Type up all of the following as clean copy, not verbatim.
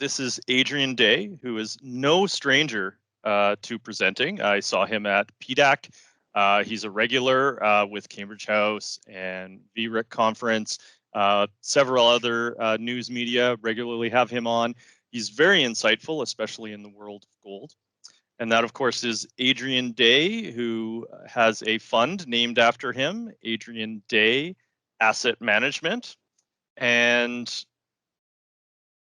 This is Adrian Day, who is no stranger to presenting. I saw him at PDAC. He's a regular with Cambridge House and VRIC conference. Several other news media regularly have him on. He's very insightful, especially in the world of gold. And that, of course, is Adrian Day, who has a fund named after him, Adrian Day Asset Management. And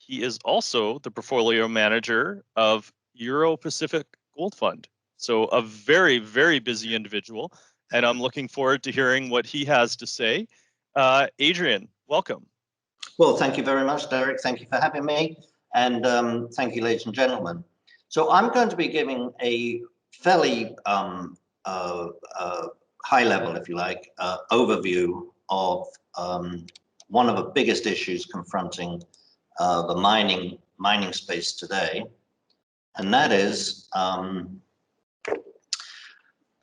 he is also the portfolio manager of Euro Pacific Gold Fund. So a very, very busy individual. And I'm looking forward to hearing what he has to say. Adrian, welcome. Well, thank you very much, Derek. Thank you for having me. And thank you, ladies and gentlemen. So I'm going to be giving a fairly high level, if you like, overview of one of the biggest issues confronting the mining space today, and that is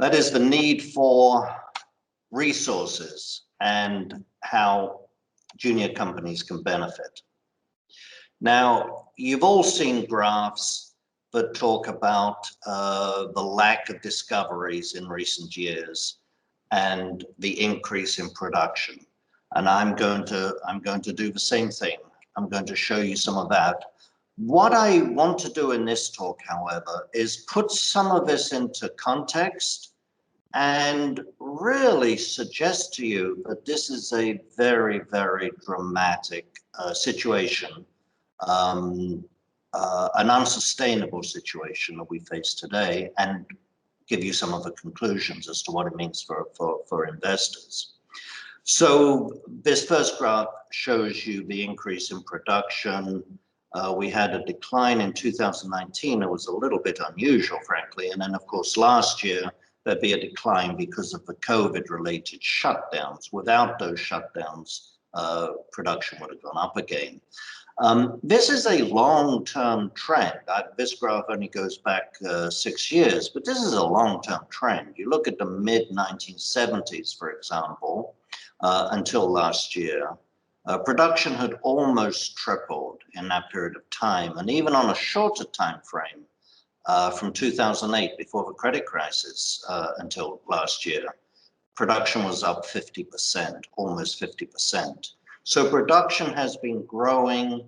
the need for resources and how junior companies can benefit. Now, you've all seen graphs that talk about the lack of discoveries in recent years and the increase in production. And I'm going to do the same thing. I'm going to show you some of that. What I want to do in this talk, however, is put some of this into context and really suggest to you that this is a very, very dramatic situation, an unsustainable situation that we face today, and give you some of the conclusions as to what it means for investors. So this first graph shows you the increase in production. We had a decline in 2019. It was a little bit unusual, frankly. And then, of course, last year, there'd be a decline because of the COVID-related shutdowns. Without those shutdowns, production would have gone up again. This is a long-term trend. This graph only goes back 6 years, but this is a long-term trend. You look at the mid-1970s, for example, until last year, production had almost tripled in that period of time. And even on a shorter time frame, from 2008, before the credit crisis, until last year, production was up 50%, almost 50%. So production has been growing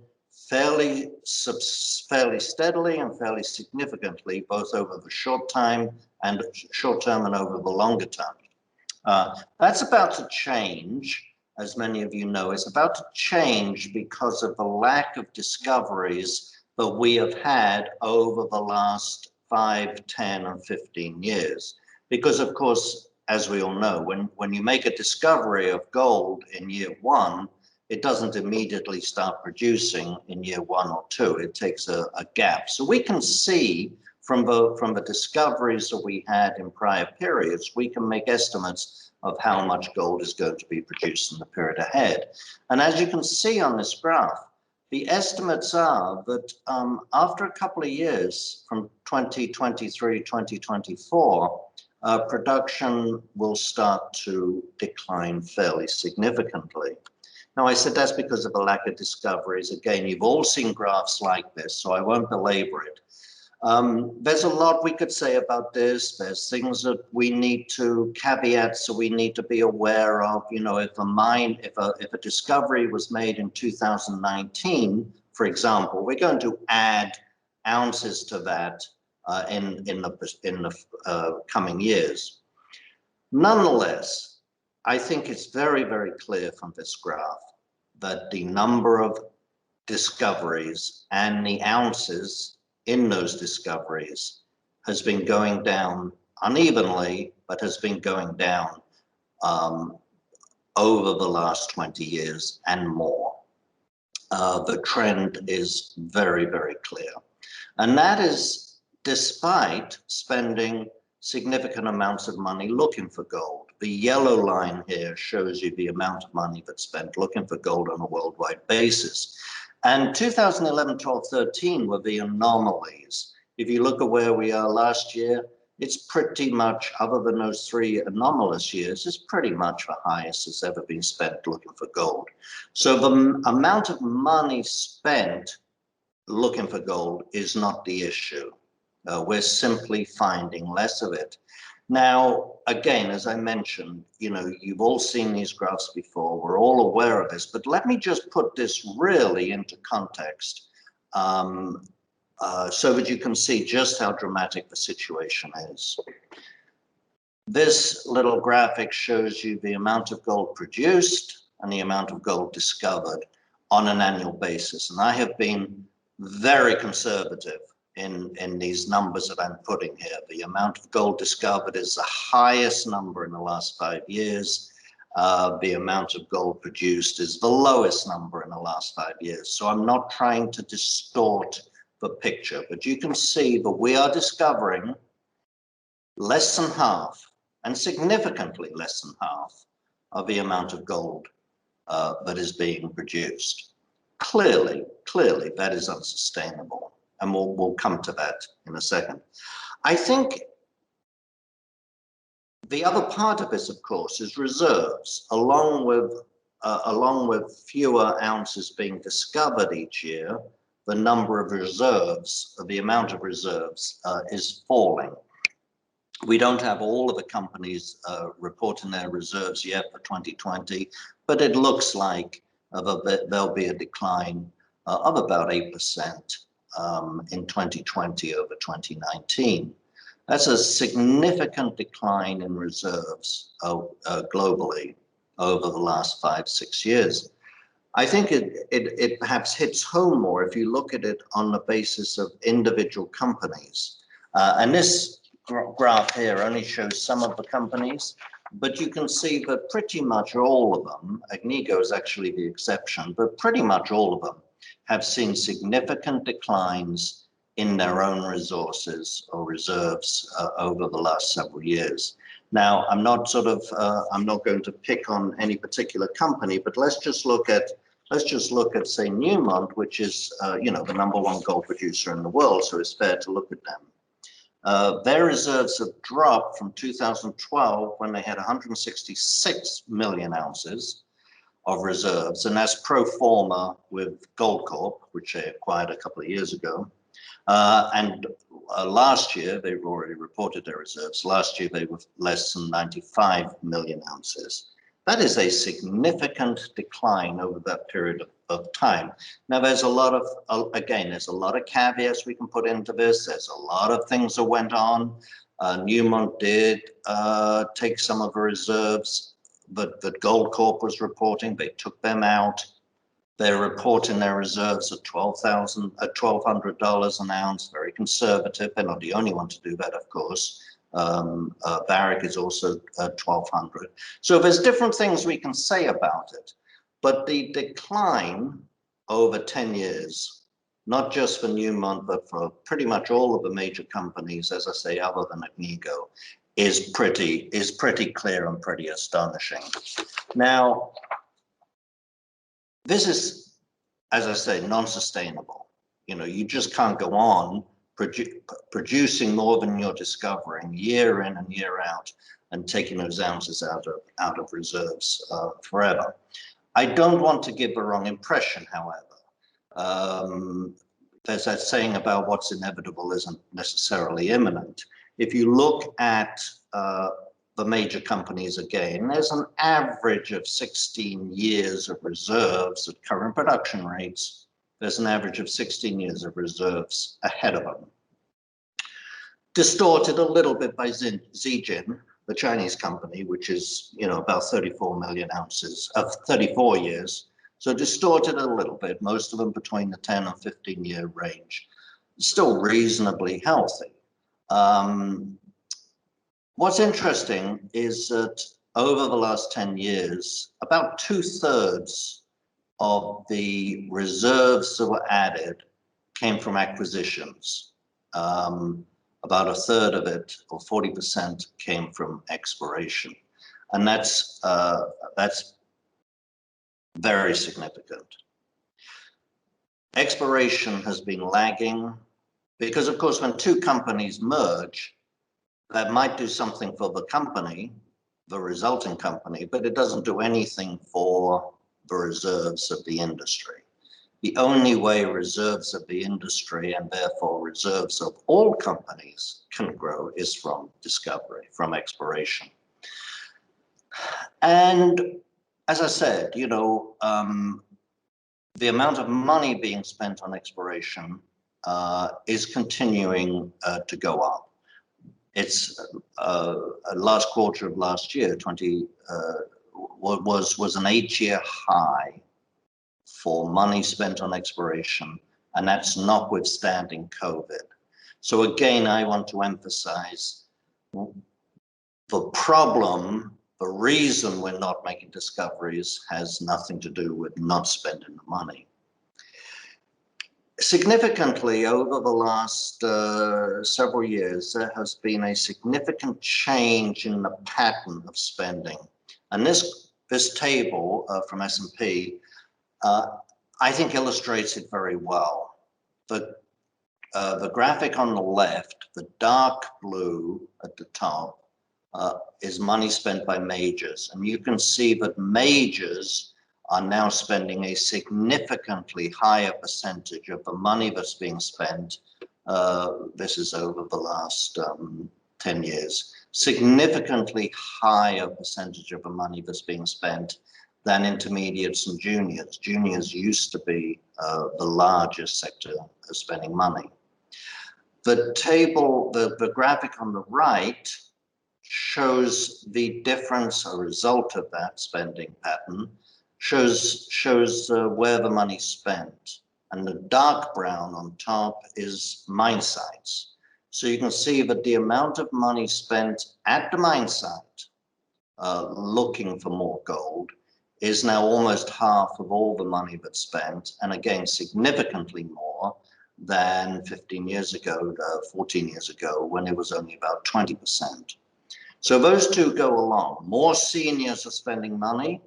fairly steadily and fairly significantly, both over the short term and over the longer term. That's about to change, as many of you know. It's about to change because of the lack of discoveries that we have had over the last 5, 10, and 15 years. Because, of course, as we all know, when you make a discovery of gold in year 1, it doesn't immediately start producing in year 1 or 2. It takes a gap. So we can see from the discoveries that we had in prior periods, we can make estimates of how much gold is going to be produced in the period ahead. And as you can see on this graph, the estimates are that after a couple of years, from 2023, 2024, production will start to decline fairly significantly. Now, I said that's because of the lack of discoveries. Again, you've all seen graphs like this, so I won't belabor it. There's a lot we could say about this. There's things that we need to caveats that we need to be aware of. You know, if a discovery was made in 2019, for example, we're going to add ounces to that in the coming years. Nonetheless, I think it's very, very clear from this graph that the number of discoveries and the ounces in those discoveries has been going down unevenly, but has been going down over the last 20 years and more. The trend is very, very clear. And that is despite spending significant amounts of money looking for gold. The yellow line here shows you the amount of money that's spent looking for gold on a worldwide basis. And 2011, 12, 13 were the anomalies. If you look at where we are last year, it's pretty much, other than those 3 anomalous years, it's pretty much the highest that's ever been spent looking for gold. So the amount of money spent looking for gold is not the issue. We're simply finding less of it. Now, again, as I mentioned, you've all seen these graphs before. We're all aware of this, but let me just put this really into context so that you can see just how dramatic the situation is. This little graphic shows you the amount of gold produced and the amount of gold discovered on an annual basis. And I have been very conservative in these numbers that I'm putting here. The amount of gold discovered is the highest number in the last 5 years. The amount of gold produced is the lowest number in the last 5 years. So I'm not trying to distort the picture, but you can see that we are discovering less than half, and significantly less than half, of the amount of gold that is being produced. Clearly, that is unsustainable. And we'll come to that in a second. I think the other part of this, of course, is reserves. Along with fewer ounces being discovered each year, the number of reserves, the amount of reserves is falling. We don't have all of the companies reporting their reserves yet for 2020, but it looks like there'll be a decline of about 8% in 2020 over 2019. That's a significant decline in reserves globally over the last 5-6 years. I think it perhaps hits home more if you look at it on the basis of individual companies. And this graph here only shows some of the companies, but you can see that pretty much all of them, Agnico is actually the exception, but pretty much all of them have seen significant declines in their own resources or reserves over the last several years. Now, I'm not going to pick on any particular company, but let's just look at, say, Newmont, which is, the #1 gold producer in the world, so it's fair to look at them. Their reserves have dropped from 2012, when they had 166 million ounces of reserves, and that's pro forma with Goldcorp, which they acquired a couple of years ago. Last year, they've already reported their reserves. Last year, they were less than 95 million ounces. That is a significant decline over that period of time. Now, there's a lot of, there's a lot of caveats we can put into this. There's a lot of things that went on. Newmont did take some of the reserves that Goldcorp was reporting. They took them out. They're reporting their reserves at $1,200 an ounce, very conservative. They're not the only one to do that, of course. Barrick is also at $1,200. So there's different things we can say about it, but the decline over 10 years, not just for Newmont, but for pretty much all of the major companies, as I say, other than Agnico, is pretty clear and pretty astonishing. Now, this is, as I say, non-sustainable. You just can't go on producing more than you're discovering year in and year out and taking those ounces out of reserves forever. I don't want to give the wrong impression, however. There's that saying about what's inevitable isn't necessarily imminent. If you look at the major companies again, there's an average of 16 years of reserves at current production rates. There's an average of 16 years of reserves ahead of them. Distorted a little bit by Zijin, the Chinese company, which is about 34 million ounces of 34 years. So distorted a little bit, most of them between the 10 and 15-year range. Still reasonably healthy. What's interesting is that over the last 10 years, about 2/3 of the reserves that were added came from acquisitions. About 1/3 of it, or 40%, came from exploration. And that's very significant. Exploration has been lagging because, of course, when two companies merge, that might do something for the company, the resulting company, but it doesn't do anything for the reserves of the industry. The only way reserves of the industry and therefore reserves of all companies can grow is from discovery, from exploration. And as I said, the amount of money being spent on exploration is continuing to go up. It's last quarter of last year, was an 8-year high for money spent on exploration, and that's notwithstanding COVID. So again, I want to emphasize the problem, the reason we're not making discoveries has nothing to do with not spending the money. Significantly, over the last several years, there has been a significant change in the pattern of spending. And this table from S&P, I think illustrates it very well. The graphic on the left, the dark blue at the top, is money spent by majors. And you can see that majors are now spending a significantly higher percentage of the money that's being spent. This is over the last 10 years, significantly higher percentage of the money that's being spent than intermediates and juniors. Juniors used to be the largest sector of spending money. The table, the graphic on the right shows the difference, a result of that spending pattern, shows where the money's spent. And the dark brown on top is mine sites. So you can see that the amount of money spent at the mine site looking for more gold is now almost half of all the money that's spent, and again, significantly more than 15 years ago, 14 years ago, when it was only about 20%. So those two go along. More seniors are spending money,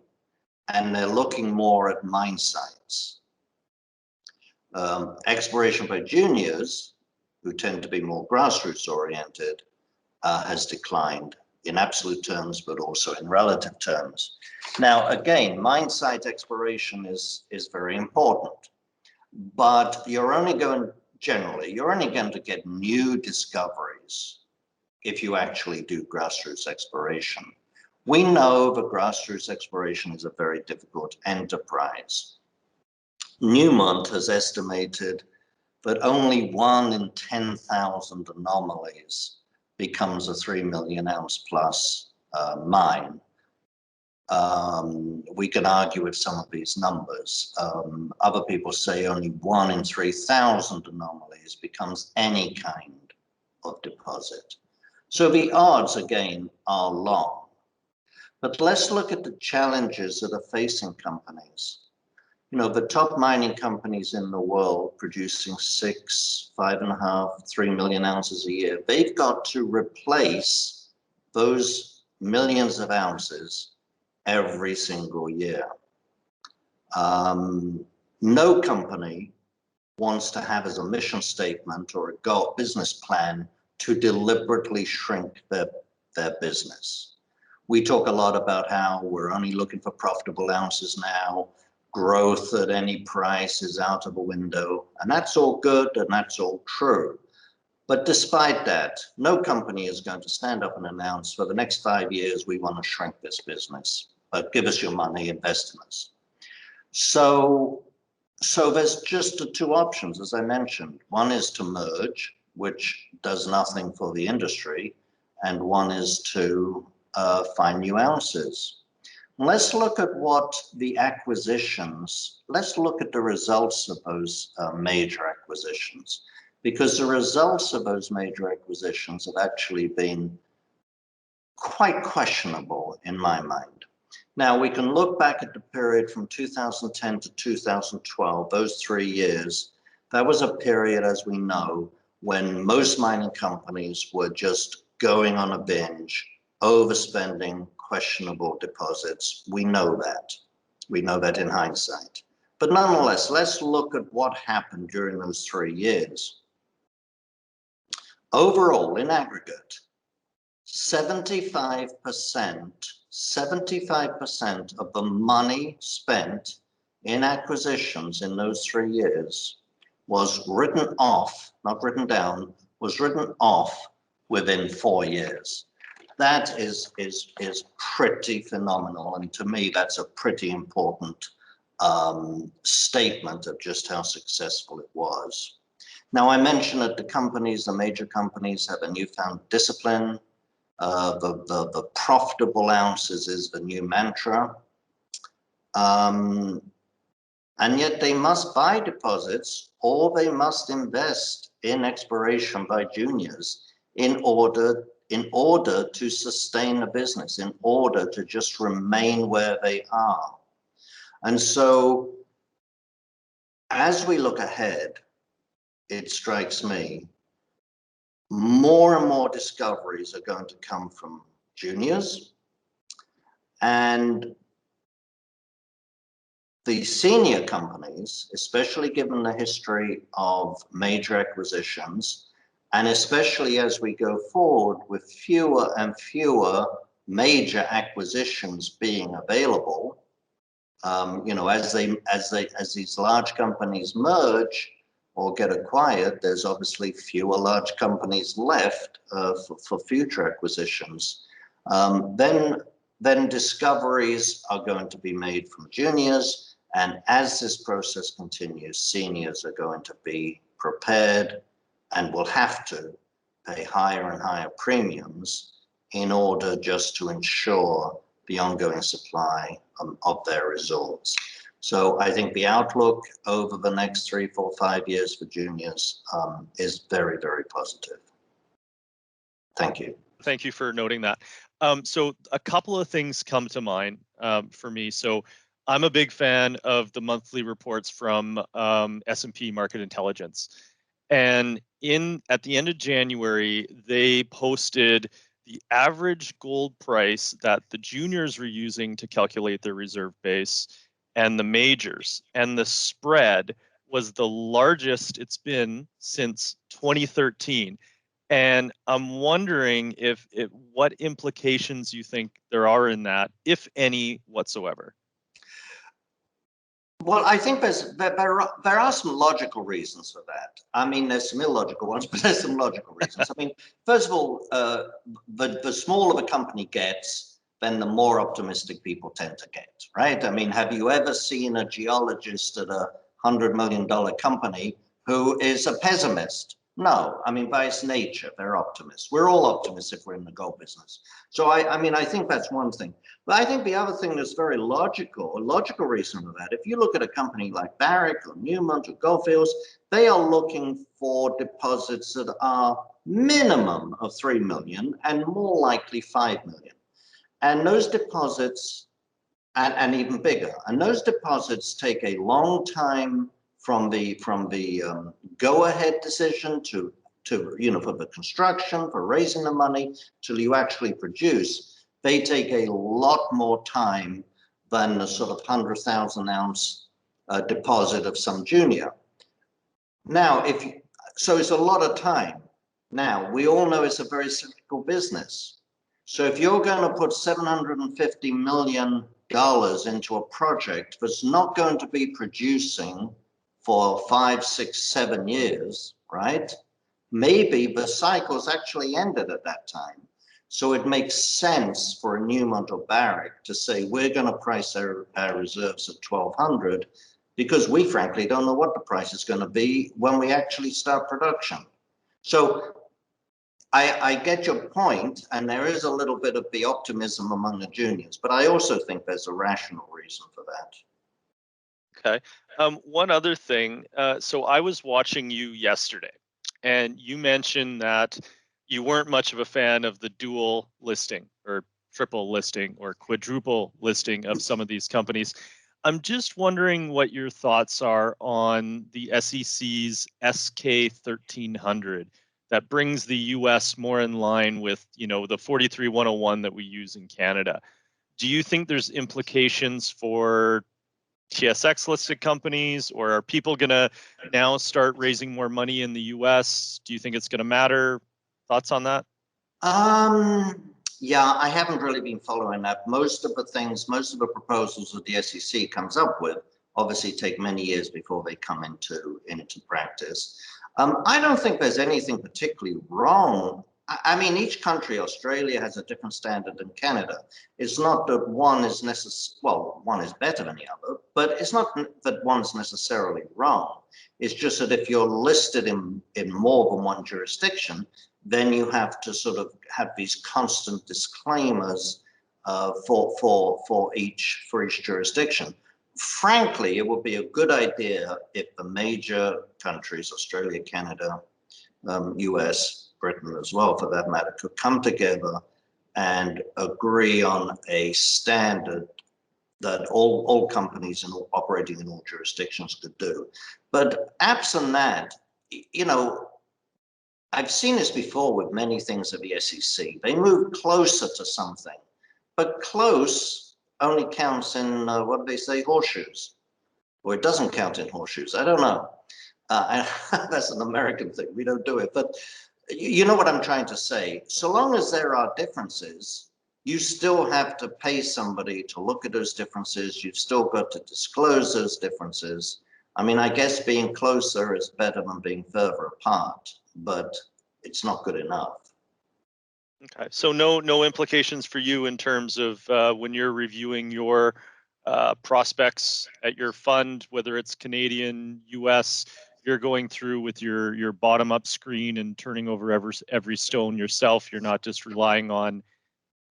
and they're looking more at mine sites. Exploration by juniors, who tend to be more grassroots oriented, has declined in absolute terms, but also in relative terms. Now, again, mine site exploration is very important, but you're only going to get new discoveries if you actually do grassroots exploration. We know that grassroots exploration is a very difficult enterprise. Newmont has estimated that only 1 in 10,000 anomalies becomes a 3 million ounce plus mine. We can argue with some of these numbers. Other people say only 1 in 3,000 anomalies becomes any kind of deposit. So the odds, again, are long. But let's look at the challenges that are facing companies. The top mining companies in the world producing 6, 5.5, 3 million ounces a year, they've got to replace those millions of ounces every single year. No company wants to have as a mission statement or a business plan to deliberately shrink their business. We talk a lot about how we're only looking for profitable ounces now. Growth at any price is out of the window, and that's all good and that's all true. But despite that, no company is going to stand up and announce for the next 5 years, we want to shrink this business, but give us your money, invest in us. So there's just the two options, as I mentioned. One is to merge, which does nothing for the industry, and one is to find new ounces. Let's look at let's look at the results of those major acquisitions, because the results of those major acquisitions have actually been quite questionable in my mind. Now, we can look back at the period from 2010 to 2012, those 3 years. That was a period, as we know, when most mining companies were just going on a binge, overspending, questionable deposits. We know that. We know that in hindsight. But nonetheless, let's look at what happened during those 3 years. Overall, in aggregate, 75% of the money spent in acquisitions in those 3 years was written off, not written down, was written off within 4 years. That is pretty phenomenal, and to me, that's a pretty important statement of just how successful it was. Now, I mentioned that the major companies, have a newfound discipline. The profitable ounces is the new mantra. And yet they must buy deposits, or they must invest in exploration by juniors in order to sustain the business, in order to just remain where they are. And so as we look ahead, it strikes me, more and more discoveries are going to come from juniors, and the senior companies, especially given the history of major acquisitions, and especially as we go forward with fewer and fewer major acquisitions being available, as these large companies merge or get acquired, there's obviously fewer large companies left for future acquisitions. Then discoveries are going to be made from juniors, and as this process continues, seniors are going to be prepared and will have to pay higher and higher premiums in order just to ensure the ongoing supply of their resource. So I think the outlook over the next 3, 4, 5 years for juniors is very, very positive. Thank you. Thank you for noting that. So a couple of things come to mind for me. So I'm a big fan of the monthly reports from S&P Market Intelligence. And at the end of January, they posted the average gold price that the juniors were using to calculate their reserve base and the majors. And the spread was the largest it's been since 2013. And I'm wondering what implications you think there are in that, if any whatsoever. Well, I think there are some logical reasons for that. I mean, there's some illogical ones, but there's some logical reasons. I mean, first of all, the smaller the company gets, then the more optimistic people tend to get, right? I mean, have you ever seen a geologist at a $100 million company who is a pessimist? No, I mean, by its nature, they're optimists. We're all optimists if we're in the gold business. So I mean, I think that's one thing. But I think the other thing that's very logical, a logical reason for that, if you look at a company like Barrick or Newmont or Gold Fields, they are looking for deposits that are minimum of 3 million and more likely 5 million. And those deposits, and even bigger, and those deposits take a long time from the go-ahead decision to for the construction, for raising the money, till you actually produce. They take a lot more time than the sort of 100,000 ounce deposit of some junior. Now, so it's a lot of time. Now, we all know it's a very cyclical business. So if you're going to put $750 million into a project that's not going to be producing for 5, 6, 7 years, right? Maybe the cycle's actually ended at that time. So it makes sense for a Newmont or Barrick to say, we're going to price our reserves at 1,200 because we frankly don't know what the price is going to be when we actually start production. So I get your point, and there is a little bit of the optimism among the juniors, but I also think there's a rational reason for that. Okay. One other thing. So I was watching you yesterday, and you mentioned that you weren't much of a fan of the dual listing or triple listing or quadruple listing of some of these companies. I'm just wondering what your thoughts are on the SEC's SK 1300 that brings the US more in line with, the 43101 that we use in Canada. Do you think there's implications for TSX listed companies, or are people going to now start raising more money in the US? Do you think it's going to matter? Thoughts on that? Yeah, I haven't really been following that. Most of the proposals that the SEC comes up with obviously take many years before they come into practice. I don't think there's anything particularly wrong. I mean, each country, Australia has a different standard than Canada. It's not that one is one is better than the other, but it's not that one's necessarily wrong. It's just that if you're listed in more than one jurisdiction, then you have to sort of have these constant disclaimers for each jurisdiction. Frankly, it would be a good idea if the major countries, Australia, Canada, US, Britain as well, for that matter, could come together and agree on a standard that all companies and operating in all jurisdictions could do. But absent that, you know, I've seen this before with many things at the SEC. They move closer to something, but close only counts in, what do they say, horseshoes? Or it doesn't count in horseshoes. I don't know. That's an American thing. We don't do it. But you know what I'm trying to say. So long as there are differences, you still have to pay somebody to look at those differences. You've still got to disclose those differences. I mean, I guess being closer is better than being further apart, but it's not good enough. Okay, so no implications for you in terms of when you're reviewing your prospects at your fund, whether it's Canadian, US, you're going through with your bottom-up screen and turning over every stone yourself. You're not just relying on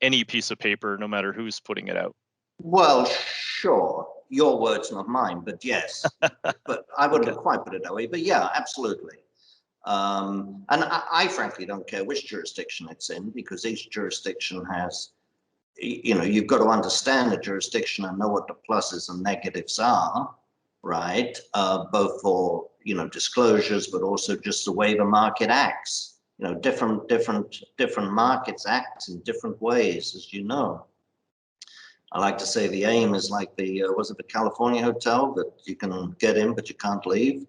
any piece of paper, no matter who's putting it out. Well, sure. Your words, not mine, but yes. But I wouldn't quite put it that way. But yeah, absolutely. And I frankly don't care which jurisdiction it's in, because each jurisdiction has, you know, you've got to understand the jurisdiction and know what the pluses and negatives are, right? Both for, you know, disclosures, but also just the way the market acts. You know, different markets act in different ways, as you know. I like to say the aim is like the, was it the California hotel that you can get in, but you can't leave?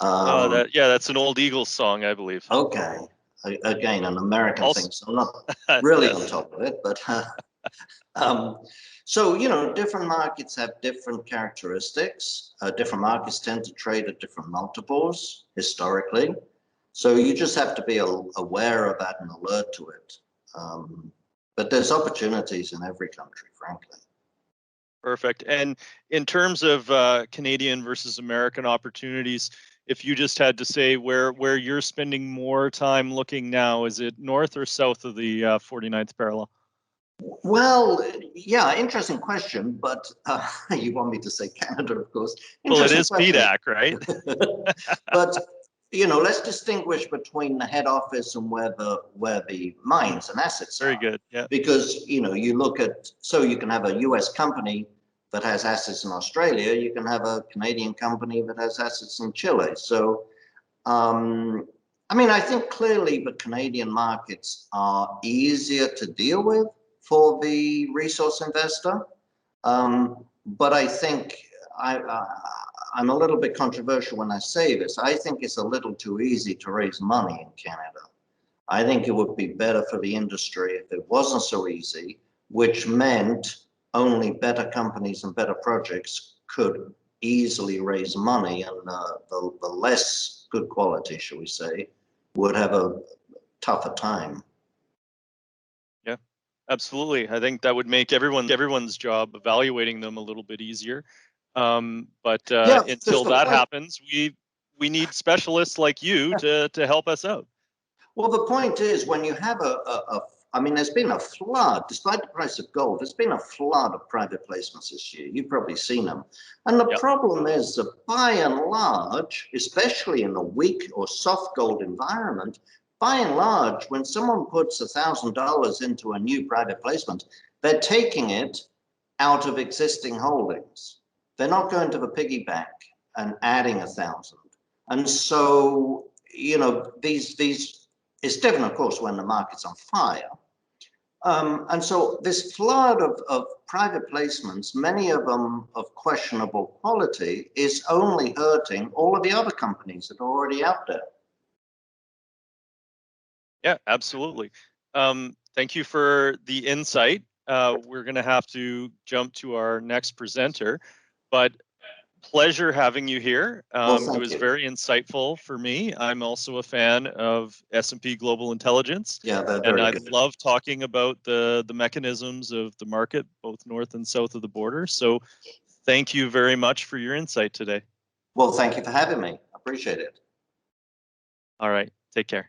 That's an old Eagles song, I believe. Okay. Again, an American thing, so I'm not really on top of it, but so, you know, different markets have different characteristics. Different markets tend to trade at different multiples historically. So you just have to be aware of that and alert to it. But there's opportunities in every country, frankly. Perfect. And in terms of Canadian versus American opportunities, if you just had to say where you're spending more time looking now, is it north or south of the 49th parallel? Well, yeah, interesting question, but you want me to say Canada, of course. Well, it is PDAC, right? But you know, let's distinguish between the head office and where the mines and assets are. Very good. Yeah. Because, you know, you look at, so you can have a US company that has assets in Australia, you can have a Canadian company that has assets in Chile. So, I mean, I think clearly the Canadian markets are easier to deal with for the resource investor. But I think I'm a little bit controversial when I say this. I think it's a little too easy to raise money in Canada. I think it would be better for the industry if it wasn't so easy, which meant only better companies and better projects could easily raise money, and the less good quality, shall we say, would have a tougher time. Yeah, absolutely. I think that would make everyone's job evaluating them a little bit easier. But until that happens, we need specialists like you to help us out. Well, the point is, when you have I mean, there's been a flood, despite the price of gold, there's been a flood of private placements this year. You've probably seen them. And the problem is that by and large, especially in a weak or soft gold environment, by and large, when someone puts $1,000 into a new private placement, they're taking it out of existing holdings. They're not going to the piggy bank and adding 1,000. And so, you know, it's different, of course, when the market's on fire. And so this flood of private placements, many of them of questionable quality, is only hurting all of the other companies that are already out there. Yeah, absolutely. Thank you for the insight. We're going to have to jump to our next presenter, but pleasure having you here. Well, It thank was you. very insightful for me. I'm also a fan of S&P Global Intelligence, Yeah, they're and very I good. love talking about the mechanisms of the market, both north and south of the border. So thank you very much for your insight today. Well, thank you for having me. I appreciate it. All right, take care.